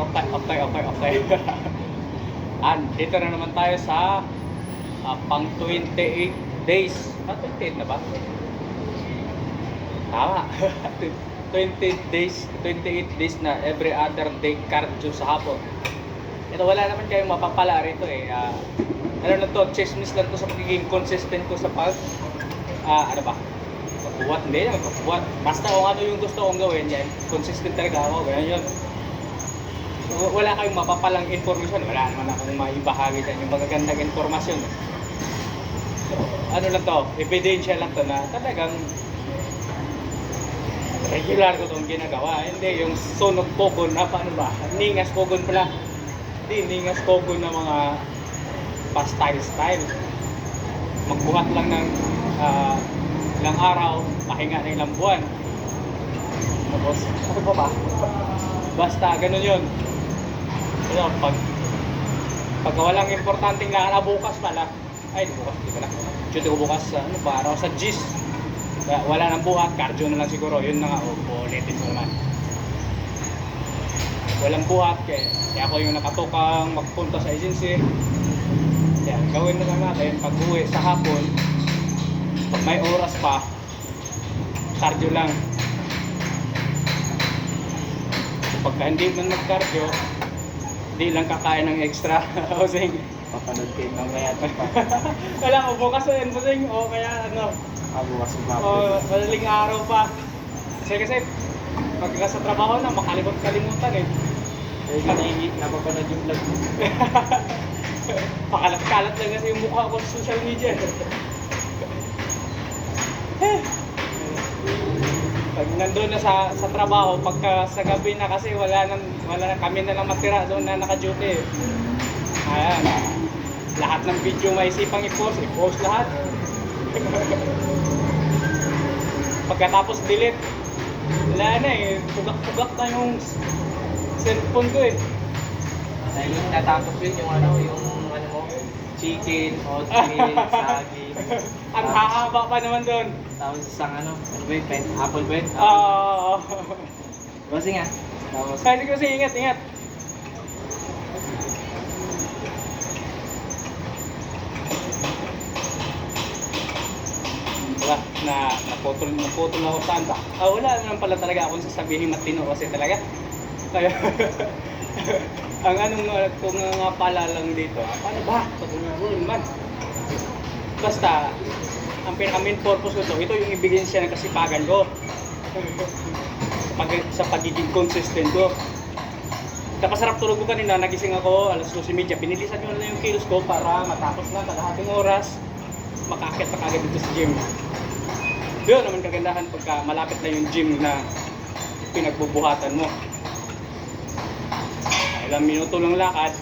Okay. Dito na naman tayo sa pang 28 days. 28 na ba? Tama. 28 days na every other day cardio sa hapon. Ito, wala naman kayong mapapala rito eh. Ano na to, chismis lang to sa pagiging consistent ko sa ano ba? Pagbuhat, hindi naman pagbuhat. Basta kung ano yung gusto kong gawin yan, consistent talaga ako, ganyan yun. Wala kayong mapapalang information, wala naman akong maibahagi dyan yung magagandang informasyon. So, ano lang to, ebidensya lang to na talagang regular ko itong ginagawa. Hindi yung sunog pogon na paano ba? Ningas pogon pala. Hindi, ningas pogon na mga pa-style. Magbuhat lang ng ilang araw, pahinga ng ilang buwan. Tapos, ano pa ba? Basta, ganun yun. So, pag walang importanteng lakad, bukas pala. Ay, bukas, di pala. Duty ko bukas, ano ba, araw sa GIS. Wala nang buhat, cardio na lang siguro. Yun na nga, ulitin mo naman. Walang buhat, kaya ako yung nakatukang magpunta sa agency. Kaya gawin na lang natin, pag uwi sa hapon, pag may oras pa, cardio lang. Pagka hindi man mag-cardio, hindi lang kakain ng extra. Busing. Papanood kayo mamaya pa. Wala ko, bukas na yun, busing. O kaya ano, Bukas yung madaling araw pa. Kasi pagka sa trabaho na, makalimut-kalimutan eh. Kaya napapanood yung vlog mo. Pakalat-kalat lang kasi yung mukha ko sa social media. Pag nandun na sa trabaho, pagka sa gabi na kasi wala na kami na lang matira doon na naka-duty. Ayan. Lahat ng video maisipang i-post lahat. Pagkatapos delete, wala na eh. Pugak-pugak na yung cellphone ko eh. Dahil natapos yun yung ano mo, chicken, oatmeal, saging. Ang hahaba pa naman doon. Tapos isang ano ba yun? Apple ba yun? Kasi nga. Tapos, Kasi ingat. Wala, naputol ako saan ba? Wala naman pala talaga akong sasabihin matino kasi talaga. Kaya, ang anong kung nga pala lang dito, paano ba? Pag-unaroon man. Basta, ang pinaka-main purpose ko ito yung ebidensya ng kasipagan ko. Sa pagiging consistent ko. Kapasarap tulog ko kanina, nagising ako, alas 12:30, pinilisan ko na yung kilos ko para matapos na kalahating oras, makakit pa kagad dito sa gym. Yun naman kagandahan pagka malapit na yung gym na pinagbubuhatan mo. Ilang minuto lang lakad,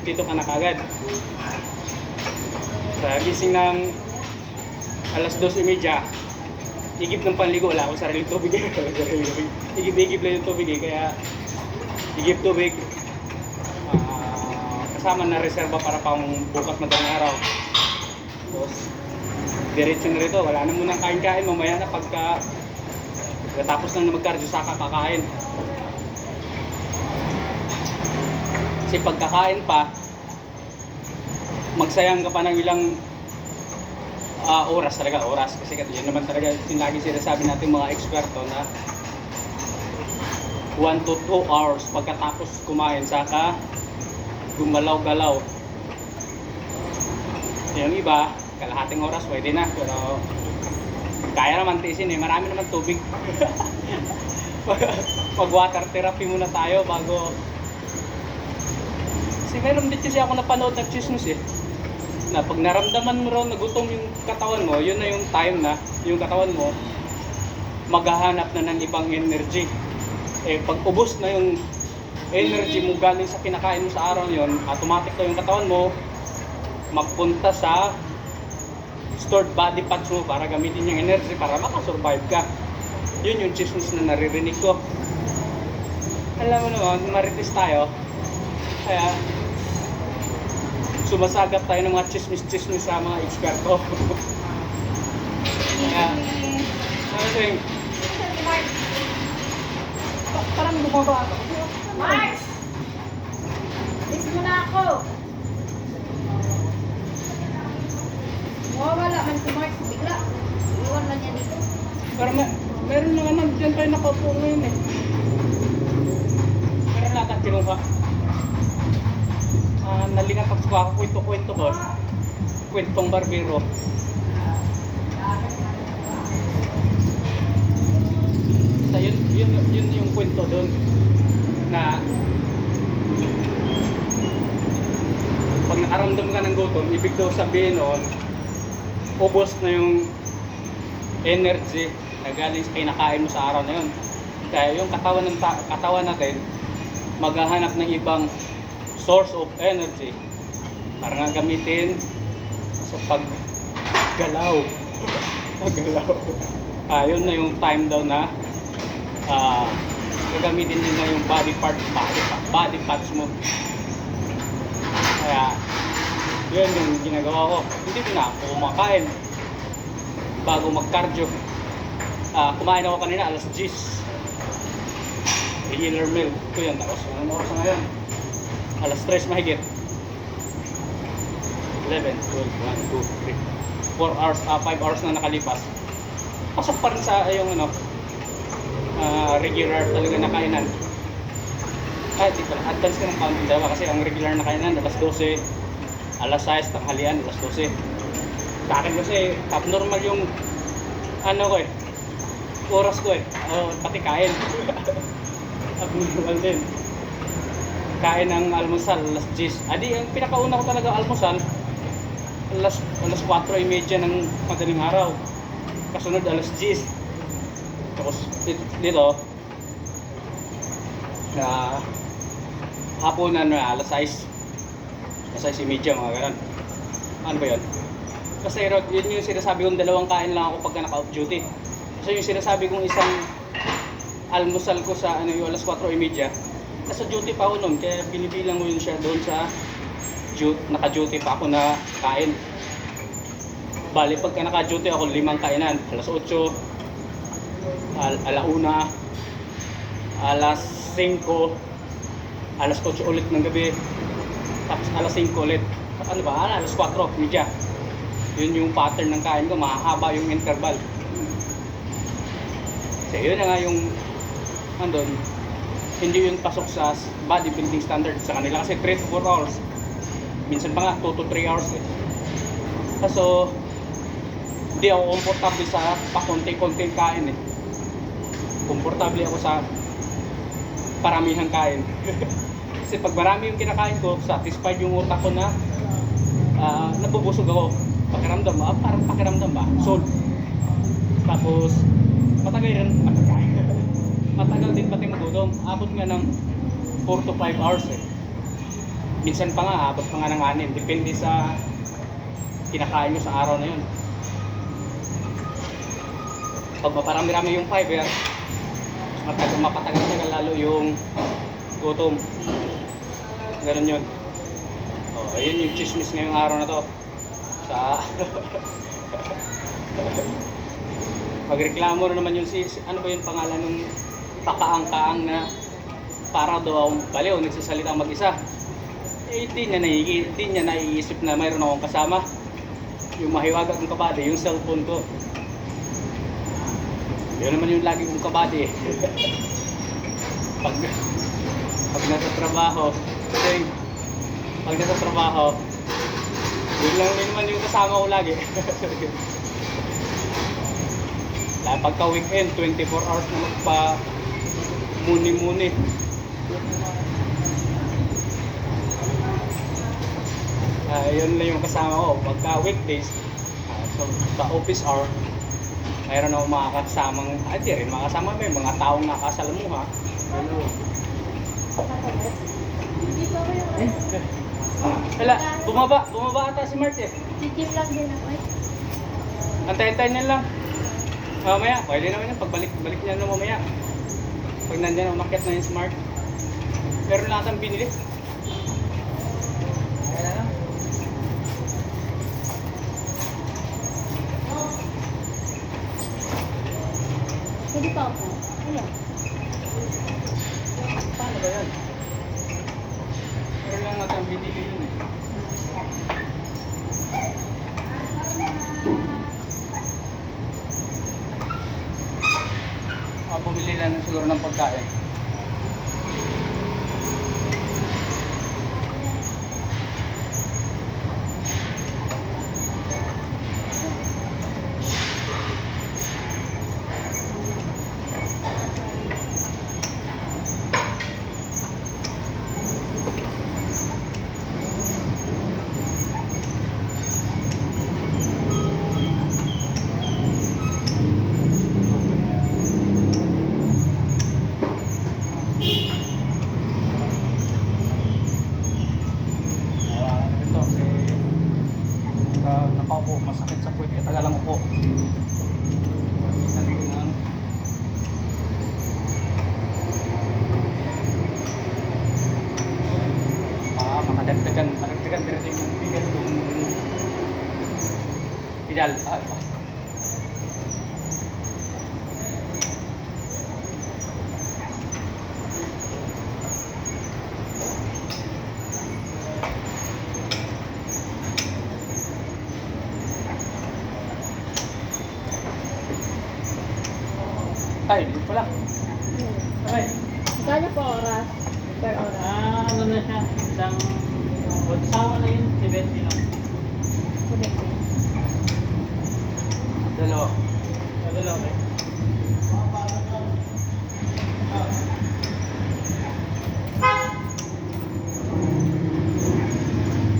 dito ka na kagad. Sa gising ng alas 12:30, igib ng panligo, wala akong sariling tubig. Igib lang yung tubig kaya igib tubig. Kasama na reserva para pang bukas madaling araw. Tapos, diretso na rito, wala na munang kain-kain, mamaya na pagkatapos lang na mag-cardio saka kakain. Kasi pagkakain pa, magsayang ka pa ng ilang oras kasi yun naman talaga yung lagi sinasabi natin mga eksperto na 1 to 2 hours pagkatapos kumain saka gumalaw-galaw. Yung iba, kalahating oras pwede na, pero kaya naman tiisin eh, marami naman tubig. Mag water therapy muna tayo bago. Kasi meron din kasi ako napanood ng chismis eh, na pag naramdaman mo raw na gutom yung katawan mo, yun na yung time na yung katawan mo maghahanap na ng ibang energy. Pag ubos na yung energy mo galing sa kinakain mo sa araw yon, automatic na yung katawan mo magpunta sa stored body parts mo para gamitin yung energy para makasurvive ka. Yun yung chismis na naririnig ko. Alam mo naman, marites tayo. Kaya sumasagap tayo ng mga chismis sa mga eksperto. Kaya, ano parang bumaba ako. Mars! kinuha. Nalingat ako sa kwento-kwento ko. Kwentong barbero. So, yun yung kwento doon na pag nakaramdam ka ng gutom, ibig daw sabihin noon, ubos na yung energy na galing sa kinakain mo sa araw na yun. Kaya yung katawan natin maghahanap ng ibang source of energy para nga gamitin sa paggalaw. Paggalaw. Yun na yung time daw na gagamitin din na yung body parts mo. Kaya yun yung ginagawa ko. Hindi ko na ako kumakain bago mag-cardio. Kumain ako kanina alas 10. Regular meal ko yan. Tapos anong oras na ngayon? Alas 3 mahigit. 11, 12, 1, 2, 3 4 hours, 5 hours na nakalipas. Pasok pa rin sa yung regular talaga na kainan. Di pala, advance ka ng counting dalawa kasi ang regular na kainan alas 12, alas 6, tanghalian, alas 12. Sa akin kasi abnormal yung oras ko pati kain. Abnormal din. Kain ng almusal alas 10. Adi, ang pinakauna ko talaga almusal alas 4:30 ng madaling araw. Kasunod alas 10. Tapos dito na hapunan na alas 6. Alas 6:30 mga ganun. Ano ba yun? Kasi yun yung sinasabi kong dalawang kain lang ako pagka naka-off duty. Kasi yung sinasabi kong isang almusal ko sa yung alas 4:30, nasa duty pa ako noon, kaya binibilang mo yun siya doon sa naka-duty pa ako na kain. Bali, pagka naka-duty ako, 5 kainan. Alas 8, alauna, alas 5, alas 8 ulit ng gabi, tapos alas 5 ulit. Ano ba? Alas 4:30. Yun yung pattern ng kain ko, mahahaba yung interval. So yun na nga yung andun, hindi yun pasok sa bodybuilding standard sa kanila kasi 3 to 4 hours. Minsan pa nga 2 to 3 hours eh. Kaso hindi ako komportable sa pakonti-konti kain eh. Komportable ako sa paramihang kain. Kasi pag marami yung kinakain ko, satisfied yung utak ko na nabubusog ako. Pakiramdam ba? Parang pakiramdam ba? So, tapos matagal din pati magutom. Abot nga ng 4 to 5 hours eh. Minsan pa nga, abot pa nga ng 6. Depende sa kinakain nyo sa araw na yun. Pag maparami-rami yung fiber, mapatagal-tagal lalo yung gutom. Ganun yun. Ayun yung chismis ngayong araw na to. Magreklamo na naman yung ano ba yung pangalan ng kakaang-kaang na para daw baliw, nagsasalita mag-isa. Hindi niya naiisip na mayroon akong kasama. Yung mahiwaga kong kabady, yung cellphone ko. Yun naman yung lagi kong kabady eh. pag nasa trabaho, yun lang naman yung kasama ko lagi. Dahil pagka weekend, 24 hours na magpa muni-muni. Yun lang yung kasama ko. Pagka weekdays, so sa office hour, mayroon akong mga kasamang, di rin makasama may mga taong nakasalamuha. Wala, bumaba ata si Mart eh. Tikim lang din ako eh. Antay-antay niya lang. Mamaya, pwede naman yan. Pagbalik niya na mamaya. Pag nandiyan, umakyat na yung Smart. Meron lang atang binili. Ayan na lang. Pwede pa ako. Ayan. Paano ba yan? Meron lang atang binili yun eh. Bumili lang siguro ng pagkain. masakit sa puwet, kaya tagalang upo. Makadagdagan pero yung bigat yung pedal. Ay, dito pala. Okay. Gano'n po oras? Per oras? Ano na siya? Isang... Sawa na yun, 70 lang. Dalawa. Dalawa, okay.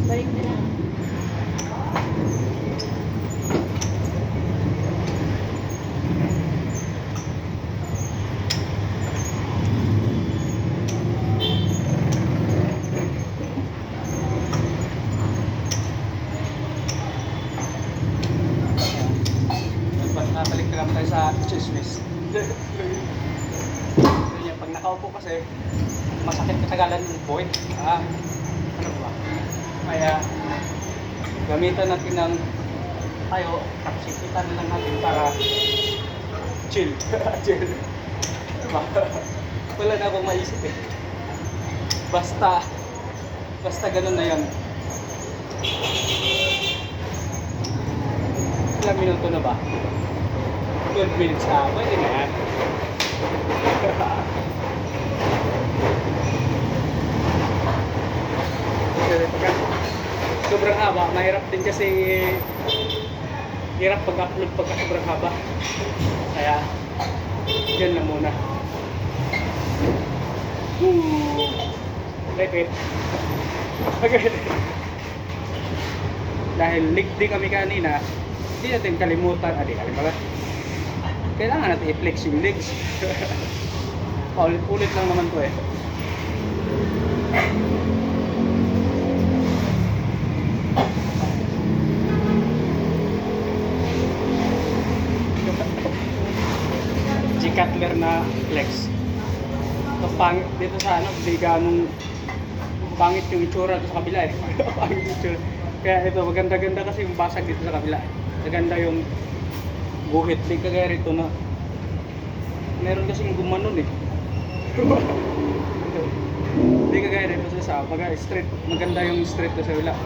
Balik na lang. Nabalik na naman tayo sa chismis. So yun, pag nakaupo kasi, masakit katagalan yung buhay. Ano ba? Kaya, gamitan natin ng tayo, tapos ikitan na lang natin para chill. Chill. Diba? Wala na akong maisip eh. Basta ganun na yan. Ilang minuto na ba? 12 minutes na. Pwede na yan. Sobrang haba. Mahirap din kasi hirap pag-upload pagka sobrang haba. Kaya yan lang muna. Lepit. Okay. Dahil lig din kami kanina, hindi natin kalimutan. Kalimutan. Kailangan natin i-flex yung legs. Paulit-ulit lang naman to eh. G-Cutler na flex. Ito pangit dito sa ano, di ganong pangit yung itsura sa kabila eh. Pangit yung itsura. Kaya ito, maganda-ganda kasi yung basag dito sa kabila. Maganda yung guhit. Di kagaya rito na meron kasing gumanon eh. Di kagaya rito sa baga straight. Maganda yung straight to sa kabila.